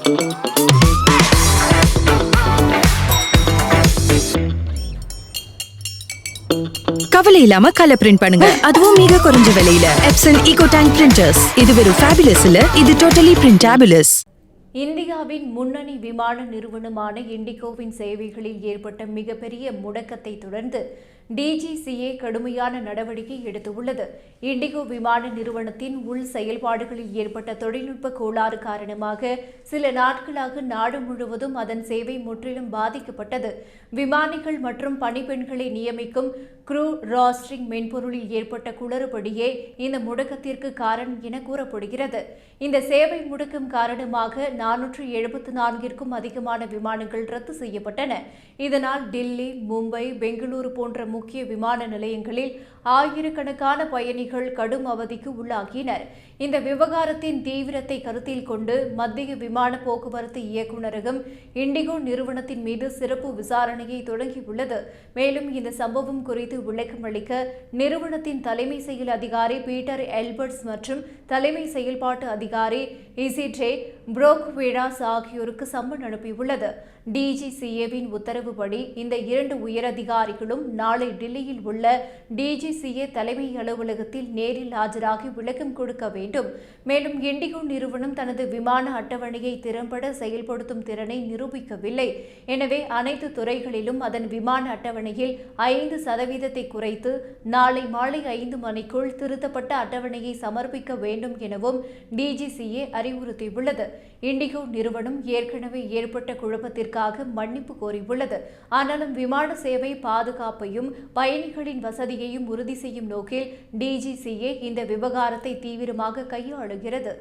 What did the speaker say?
கவலை இல்லாம colour print பண்ணுங்க, அதுவும் மிக குறைஞ்ச விலையில. Epson eco tank printers. இது வெறும் ஃபேபுலஸ் இல்ல, இது டோட்டலி பிரிண்டபிளஸ். இந்தியாவின் முன்னணி விமான நிறுவனமான இண்டிகோவின் சேவைகளில் ஏற்பட்ட மிகப்பெரிய முடக்கத்தை தொடர்ந்து டிஜிசிஏ கடுமையான நடவடிக்கை எடுத்துள்ளது. இண்டிகோ விமான நிறுவனத்தின் உள் செயல்பாடுகளில் ஏற்பட்ட தொழில்நுட்ப கோளாறு காரணமாக சில நாட்களாக நாடு முழுவதும் அதன் சேவை முற்றிலும் பாதிக்கப்பட்டது. விமானிகள் மற்றும் பணிப்பெண்களை நியமிக்கும் க்ரூ ராஸ்டரிங் மென்பொருளில் ஏற்பட்ட குளறுபடியே இந்த முடக்கத்திற்கு காரணம் என கூறப்படுகிறது. இந்த சேவை முடக்கம் காரணமாக 474க்கும் அதிகமான விமானங்கள் ரத்து செய்யப்பட்டன. இதனால் டில்லி, மும்பை, பெங்களூரு போன்ற முக்கிய விமான நிலையங்களில் ஆயிரக்கணக்கான பயணிகள் கடும் அவதிக்கு உள்ளாகினர். இந்த விவகாரத்தின் தீவிரத்தை கருத்தில் கொண்டு மத்திய விமான போக்குவரத்து இயக்குநரகம் இண்டிகோ நிறுவனத்தின் மீது சிறப்பு விசாரணையை தொடங்கியுள்ளது. மேலும் இந்த சம்பவம் குறித்து விளக்கமளிக்க நிறுவனத்தின் தலைமை செயல் அதிகாரி பீட்டர் எல்பர்ட்ஸ் மற்றும் தலைமை செயல்பாட்டு அதிகாரி இசிட்ரே புரோக்வேடாஸ் ஆகியோருக்கு சம்மன் அனுப்பியுள்ளது. டிஜிசிஏவின் உத்தரவுப்படி இந்த 2 உயரதிகாரிகளும் நாளை டில்லியில் உள்ள டிஜிசிஏ தலைமை அலுவலகத்தில் நேரில் ஆஜராகி விளக்கம் கொடுக்க வேண்டும். மேலும் இண்டிகோ நிறுவனம் தனது விமான அட்டவணையை திறம்பட செயல்படுத்தும் திறனை நிரூபிக்கவில்லை. எனவே அனைத்து துறைகளிலும் அதன் விமான அட்டவணையில் 5% குறைத்து நாளை மாலை 5 மணிக்குள் திருத்தப்பட்ட அட்டவணையை சமர்ப்பிக்க வேண்டும் எனவும் டிஜிசிஏ அறிவுறுத்தியுள்ளது. இண்டிகோ நிறுவனம் ஏற்கனவே ஏற்பட்ட குழப்பத்திற்காக மன்னிப்பு கோரியுள்ளது. ஆனாலும் விமான சேவை பாதுகாப்பையும் பயணிகளின் வசதியையும் உறுதி செய்யும் நோக்கில் டிஜிசிஏ இந்த விவகாரத்தை தீவிரமாக கையாளுகிறது.